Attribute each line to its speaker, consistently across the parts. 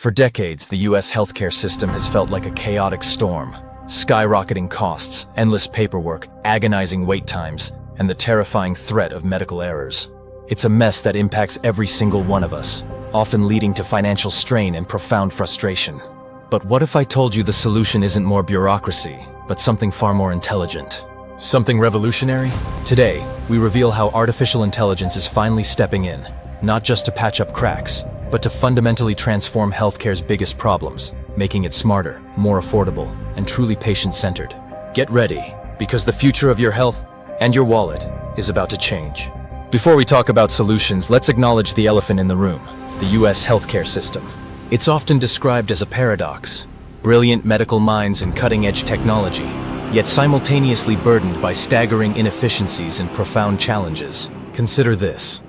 Speaker 1: For decades, the US healthcare system has felt like a chaotic storm. Skyrocketing costs, endless paperwork, agonizing wait times, and the terrifying threat of medical errors. It's a mess that impacts every single one of us, often leading to financial strain and profound frustration. But what if I told you the solution isn't more bureaucracy, but something far more intelligent? Something revolutionary? Today, we reveal how artificial intelligence is finally stepping in, not just to patch up cracks, but to fundamentally transform healthcare's biggest problems, making it smarter, more affordable, and truly patient-centered. Get ready, because the future of your health and your wallet is about to change. Before we talk about solutions, let's acknowledge the elephant in the room, the US healthcare system. It's often described as a paradox. Brilliant medical minds and cutting-edge technology, yet simultaneously burdened by staggering inefficiencies and profound challenges. Consider this: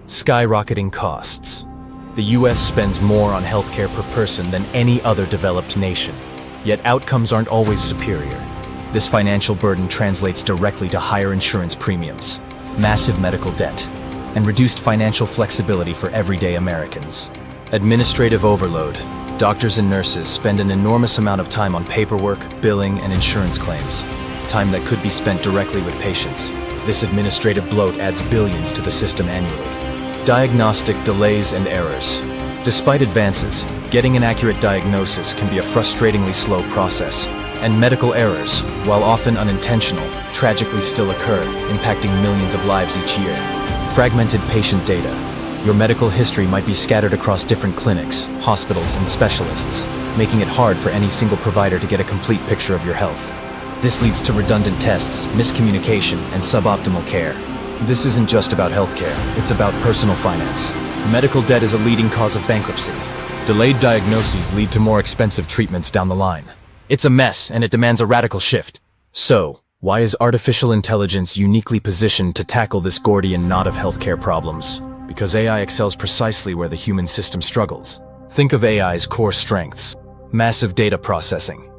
Speaker 1: skyrocketing costs. The US spends more on healthcare per person than any other developed nation, yet outcomes aren't always superior. This financial burden translates directly to higher insurance premiums, massive medical debt, and reduced financial flexibility for everyday Americans. Administrative overload. Doctors and nurses spend an enormous amount of time on paperwork, billing, and insurance claims, time that could be spent directly with patients. This administrative bloat adds billions to the system annually. Diagnostic delays and errors. Despite advances, getting an accurate diagnosis can be a frustratingly slow process, and medical errors, while often unintentional, tragically still occur, impacting millions of lives each year. Fragmented patient data. Your medical history might be scattered across different clinics, hospitals, and specialists, making it hard for any single provider to get a complete picture of your health. This leads to redundant tests, miscommunication, and suboptimal care. This isn't just about healthcare, it's about personal finance. Medical debt is a leading cause of bankruptcy. Delayed diagnoses lead to more expensive treatments down the line. It's a mess, and it demands a radical shift. So, why is artificial intelligence uniquely positioned to tackle this Gordian knot of healthcare problems? Because AI excels precisely where the human system struggles. Think of AI's core strengths: massive data processing.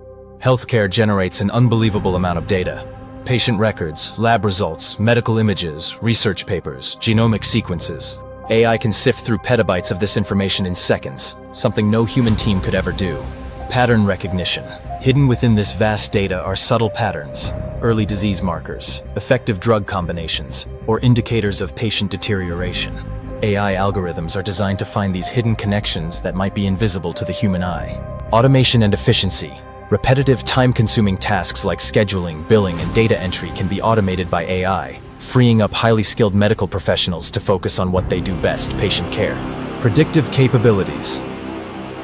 Speaker 1: Healthcare generates an unbelievable amount of data. Patient records, lab results, medical images, research papers, genomic sequences. AI can sift through petabytes of this information in seconds, something no human team could ever do. Pattern recognition. Hidden within this vast data are subtle patterns, early disease markers, effective drug combinations, or indicators of patient deterioration. AI algorithms are designed to find these hidden connections that might be invisible to the human eye. Automation and efficiency. Repetitive, time-consuming tasks like scheduling, billing, and data entry can be automated by AI, freeing up highly skilled medical professionals to focus on what they do best: patient care. Predictive capabilities.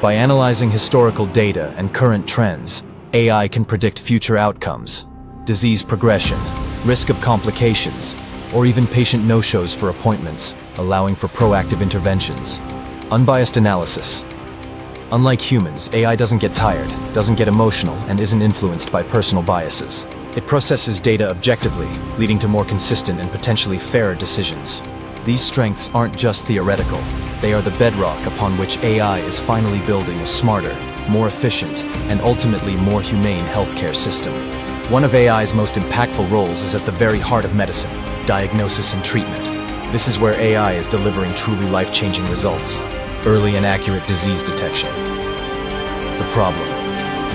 Speaker 1: By analyzing historical data and current trends, AI can predict future outcomes, disease progression, risk of complications, or even patient no-shows for appointments, allowing for proactive interventions. Unbiased analysis. Unlike humans, AI doesn't get tired, doesn't get emotional, and isn't influenced by personal biases. It processes data objectively, leading to more consistent and potentially fairer decisions. These strengths aren't just theoretical. They are the bedrock upon which AI is finally building a smarter, more efficient, and ultimately more humane healthcare system. One of AI's most impactful roles is at the very heart of medicine: diagnosis and treatment. This is where AI is delivering truly life-changing results. Early and accurate disease detection. The problem: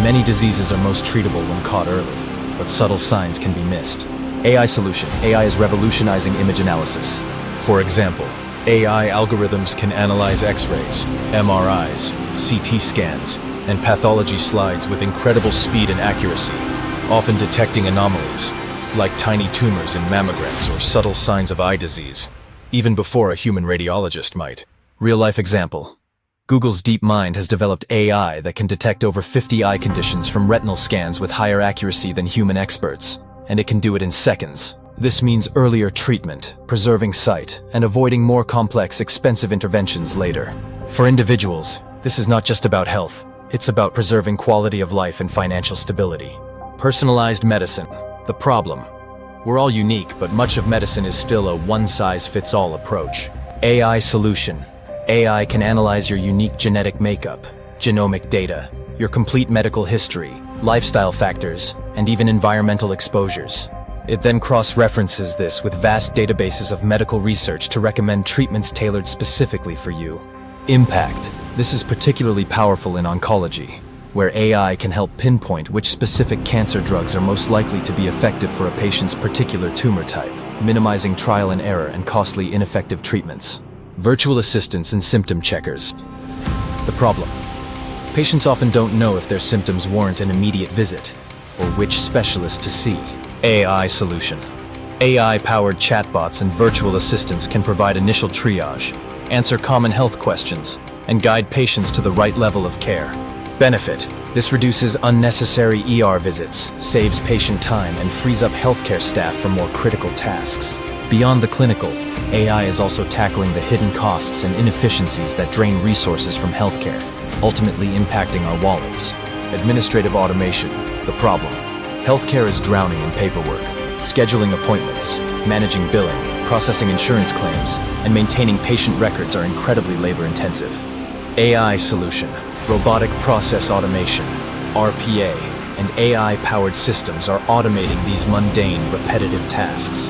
Speaker 1: many diseases are most treatable when caught early, but subtle signs can be missed. AI solution. AI is revolutionizing image analysis. For example, AI algorithms can analyze X-rays, MRIs, CT scans, and pathology slides with incredible speed and accuracy, often detecting anomalies, like tiny tumors in mammograms or subtle signs of eye disease, even before a human radiologist might. Real-life example. Google's DeepMind has developed AI that can detect over 50 eye conditions from retinal scans with higher accuracy than human experts, and it can do it in seconds. This means earlier treatment, preserving sight, and avoiding more complex, expensive interventions later. For individuals, this is not just about health. It's about preserving quality of life and financial stability. Personalized medicine. The problem: we're all unique, but much of medicine is still a one-size-fits-all approach. AI solution. AI can analyze your unique genetic makeup, genomic data, your complete medical history, lifestyle factors, and even environmental exposures. It then cross-references this with vast databases of medical research to recommend treatments tailored specifically for you. Impact. This is particularly powerful in oncology, where AI can help pinpoint which specific cancer drugs are most likely to be effective for a patient's particular tumor type, minimizing trial and error and costly ineffective treatments. Virtual assistants and symptom checkers. The problem. Patients often don't know if their symptoms warrant an immediate visit, or which specialist to see. AI solution. AI-powered chatbots and virtual assistants can provide initial triage, answer common health questions, and guide patients to the right level of care. Benefit. This reduces unnecessary ER visits, saves patient time, and frees up healthcare staff for more critical tasks. Beyond the clinical, AI is also tackling the hidden costs and inefficiencies that drain resources from healthcare, ultimately impacting our wallets. Administrative automation. The problem. Healthcare is drowning in paperwork. Scheduling appointments, managing billing, processing insurance claims, and maintaining patient records are incredibly labor-intensive. AI solution. Robotic process automation, RPA, and AI-powered systems are automating these mundane, repetitive tasks.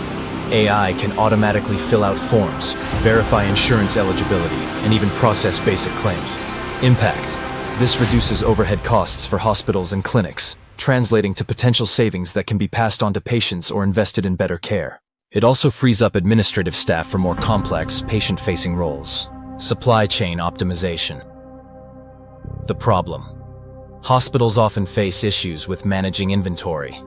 Speaker 1: AI can automatically fill out forms, verify insurance eligibility, and even process basic claims. Impact. This reduces overhead costs for hospitals and clinics, translating to potential savings that can be passed on to patients or invested in better care. It also frees up administrative staff for more complex, patient-facing roles. Supply chain optimization. The problem. Hospitals often face issues with managing inventory,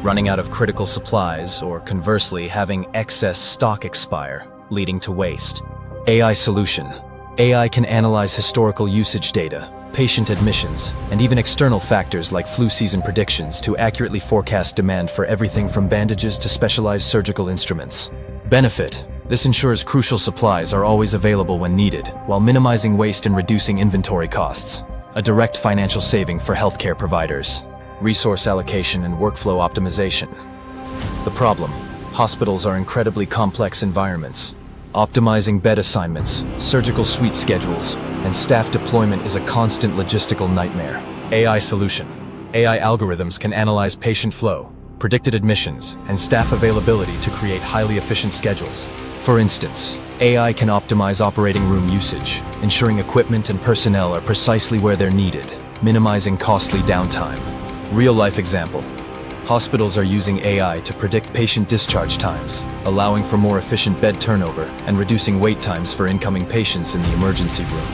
Speaker 1: running out of critical supplies, or conversely, having excess stock expire, leading to waste. AI solution. AI can analyze historical usage data, patient admissions, and even external factors like flu season predictions to accurately forecast demand for everything from bandages to specialized surgical instruments. Benefit. This ensures crucial supplies are always available when needed, while minimizing waste and reducing inventory costs. A direct financial saving for healthcare providers. Resource allocation and workflow optimization. The problem. Hospitals are incredibly complex environments. Optimizing bed assignments, surgical suite schedules, and staff deployment is a constant logistical nightmare. AI solution. AI algorithms can analyze patient flow, predicted admissions, and staff availability to create highly efficient schedules. For instance, AI can optimize operating room usage, ensuring equipment and personnel are precisely where they're needed, minimizing costly downtime. Real-life example. Hospitals are using AI to predict patient discharge times, allowing for more efficient bed turnover and reducing wait times for incoming patients in the emergency room.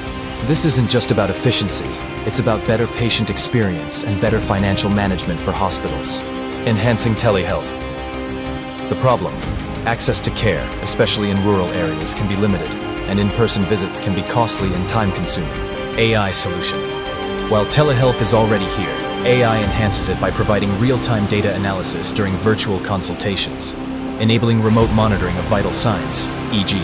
Speaker 1: This isn't just about efficiency, it's about better patient experience and better financial management for hospitals. Enhancing telehealth. The problem. Access to care, especially in rural areas, can be limited, and in-person visits can be costly and time-consuming. AI solution. While telehealth is already here, AI enhances it by providing real-time data analysis during virtual consultations, enabling remote monitoring of vital signs, e.g.,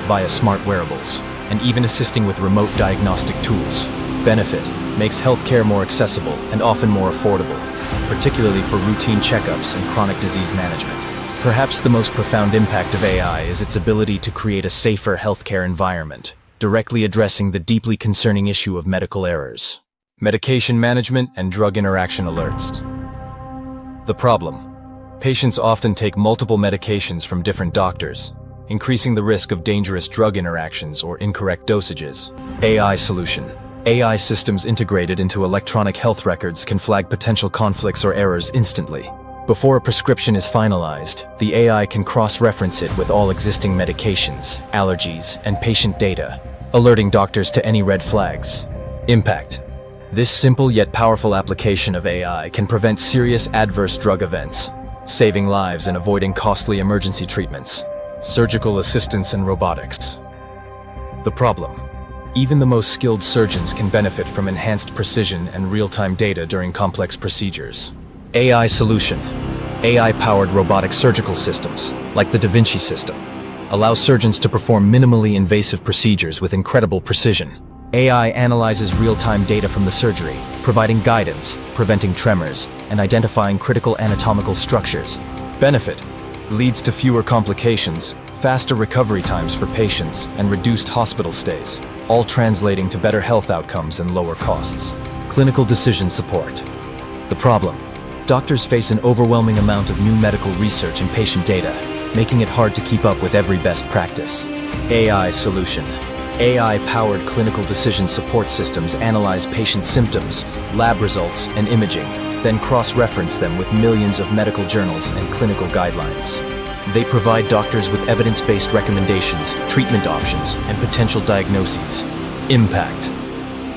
Speaker 1: via smart wearables, and even assisting with remote diagnostic tools. Benefit. Makes healthcare more accessible and often more affordable, particularly for routine checkups and chronic disease management. Perhaps the most profound impact of AI is its ability to create a safer healthcare environment, directly addressing the deeply concerning issue of medical errors. Medication management and drug interaction alerts. The problem. Patients often take multiple medications from different doctors, increasing the risk of dangerous drug interactions or incorrect dosages. AI solution. AI systems integrated into electronic health records can flag potential conflicts or errors instantly. Before a prescription is finalized, the AI can cross-reference it with all existing medications, allergies, and patient data, alerting doctors to any red flags. Impact. This simple yet powerful application of AI can prevent serious adverse drug events, saving lives and avoiding costly emergency treatments. Surgical assistance and robotics. The problem. Even the most skilled surgeons can benefit from enhanced precision and real-time data during complex procedures. AI solution. AI-powered robotic surgical systems, like the Da Vinci system, allow surgeons to perform minimally invasive procedures with incredible precision. AI analyzes real-time data from the surgery, providing guidance, preventing tremors, and identifying critical anatomical structures. Benefit. Leads to fewer complications, faster recovery times for patients, and reduced hospital stays, all translating to better health outcomes and lower costs. Clinical decision support. The problem. Doctors face an overwhelming amount of new medical research and patient data, making it hard to keep up with every best practice. AI solution. AI-powered clinical decision support systems analyze patient symptoms, lab results, and imaging, then cross-reference them with millions of medical journals and clinical guidelines. They provide doctors with evidence-based recommendations, treatment options, and potential diagnoses. Impact.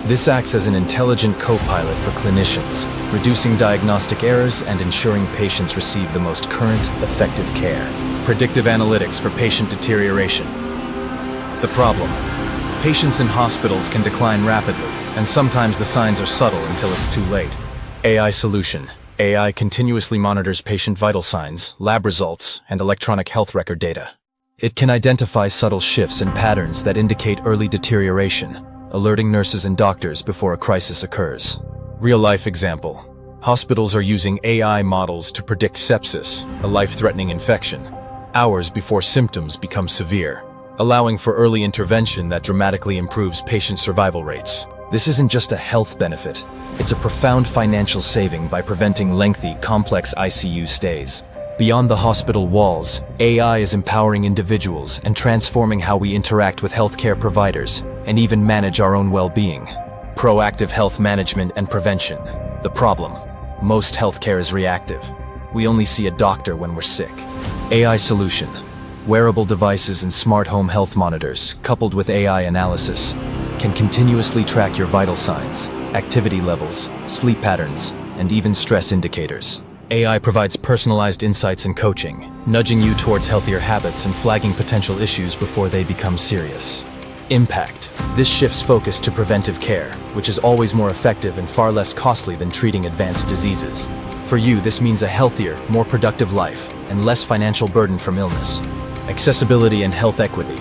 Speaker 1: This acts as an intelligent co-pilot for clinicians, reducing diagnostic errors and ensuring patients receive the most current, effective care. Predictive analytics for patient deterioration. The problem: patients in hospitals can decline rapidly, and sometimes the signs are subtle until it's too late. AI solution. AI continuously monitors patient vital signs, lab results, and electronic health record data. It can identify subtle shifts and patterns that indicate early deterioration, alerting nurses and doctors before a crisis occurs. Real-life example. Hospitals are using AI models to predict sepsis, a life-threatening infection, hours before symptoms become severe, allowing for early intervention that dramatically improves patient survival rates. This isn't just a health benefit, it's a profound financial saving by preventing lengthy, complex ICU stays. Beyond the hospital walls, AI is empowering individuals and transforming how we interact with healthcare providers and even manage our own well-being. Proactive health management and prevention. The problem: most healthcare is reactive. We only see a doctor when we're sick. AI solution. Wearable devices and smart home health monitors, coupled with AI analysis, can continuously track your vital signs, activity levels, sleep patterns, and even stress indicators. AI provides personalized insights and coaching, nudging you towards healthier habits and flagging potential issues before they become serious. Impact. This shifts focus to preventive care, which is always more effective and far less costly than treating advanced diseases. For you, this means a healthier, more productive life and less financial burden from illness. Accessibility and health equity.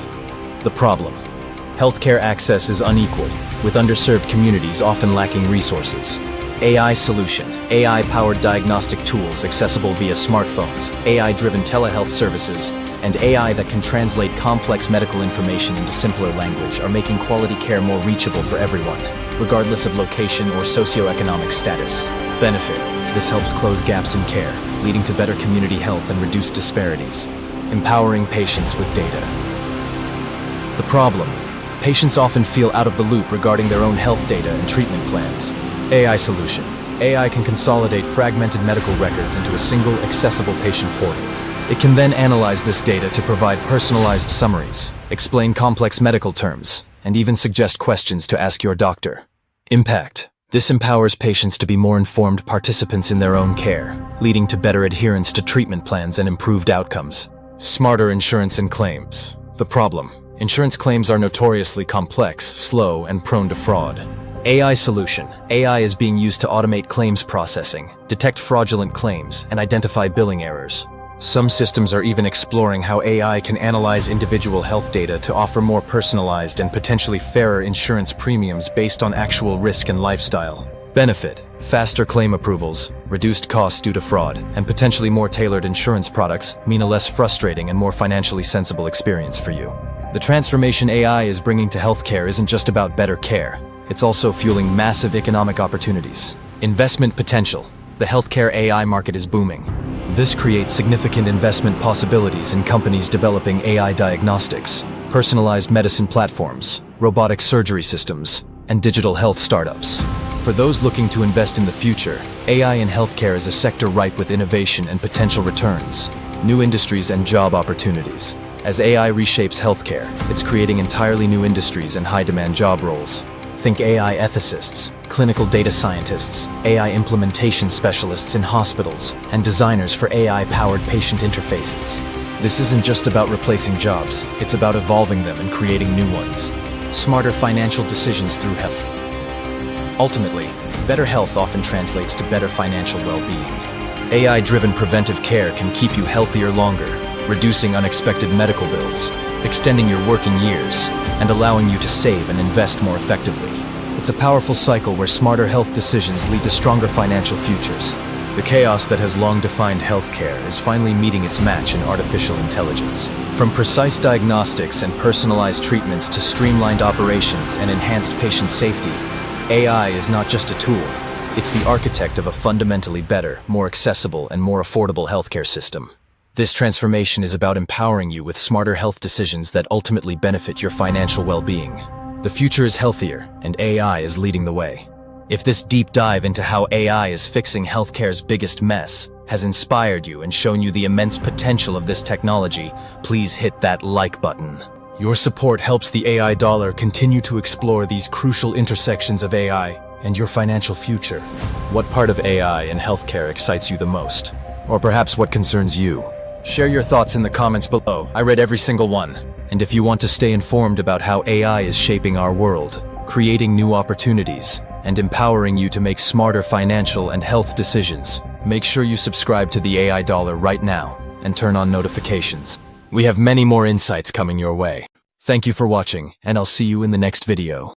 Speaker 1: The problem: healthcare access is unequal, with underserved communities often lacking resources. AI solution. AI-powered diagnostic tools accessible via smartphones, AI-driven telehealth services, and AI that can translate complex medical information into simpler language are making quality care more reachable for everyone, regardless of location or socioeconomic status. Benefit. This helps close gaps in care, leading to better community health and reduced disparities. Empowering patients with data. The problem: patients often feel out of the loop regarding their own health data and treatment plans. AI solution. AI can consolidate fragmented medical records into a single, accessible patient portal. It can then analyze this data to provide personalized summaries, explain complex medical terms, and even suggest questions to ask your doctor. Impact. This empowers patients to be more informed participants in their own care, leading to better adherence to treatment plans and improved outcomes. Smarter insurance and claims. The problem: insurance claims are notoriously complex, slow, and prone to fraud. AI solution. AI is being used to automate claims processing, detect fraudulent claims, and identify billing errors. Some systems are even exploring how AI can analyze individual health data to offer more personalized and potentially fairer insurance premiums based on actual risk and lifestyle. Benefit: faster claim approvals, reduced costs due to fraud, and potentially more tailored insurance products mean a less frustrating and more financially sensible experience for you. The transformation AI is bringing to healthcare isn't just about better care. It's also fueling massive economic opportunities. Investment potential. The healthcare AI market is booming. This creates significant investment possibilities in companies developing AI diagnostics, personalized medicine platforms, robotic surgery systems, and digital health startups. For those looking to invest in the future, AI in healthcare is a sector ripe with innovation and potential returns, new industries and job opportunities. As AI reshapes healthcare, it's creating entirely new industries and high-demand job roles. Think AI ethicists, clinical data scientists, AI implementation specialists in hospitals, and designers for AI-powered patient interfaces. This isn't just about replacing jobs, it's about evolving them and creating new ones. Smarter financial decisions through health. Ultimately, better health often translates to better financial well-being. AI-driven preventive care can keep you healthier longer, reducing unexpected medical bills, extending your working years, and allowing you to save and invest more effectively. It's a powerful cycle where smarter health decisions lead to stronger financial futures. The chaos that has long defined healthcare is finally meeting its match in artificial intelligence. From precise diagnostics and personalized treatments to streamlined operations and enhanced patient safety, AI is not just a tool. It's the architect of a fundamentally better, more accessible, and more affordable healthcare system. This transformation is about empowering you with smarter health decisions that ultimately benefit your financial well-being. The future is healthier, and AI is leading the way. If this deep dive into how AI is fixing healthcare's biggest mess has inspired you and shown you the immense potential of this technology, please hit that like button. Your support helps the AI dollar continue to explore these crucial intersections of AI and your financial future. What part of AI in healthcare excites you the most? Or perhaps what concerns you? Share your thoughts in the comments below. I read every single one. And if you want to stay informed about how AI is shaping our world, creating new opportunities, and empowering you to make smarter financial and health decisions, make sure you subscribe to the AI Dollar right now and turn on notifications. We have many more insights coming your way. Thank you for watching, and I'll see you in the next video.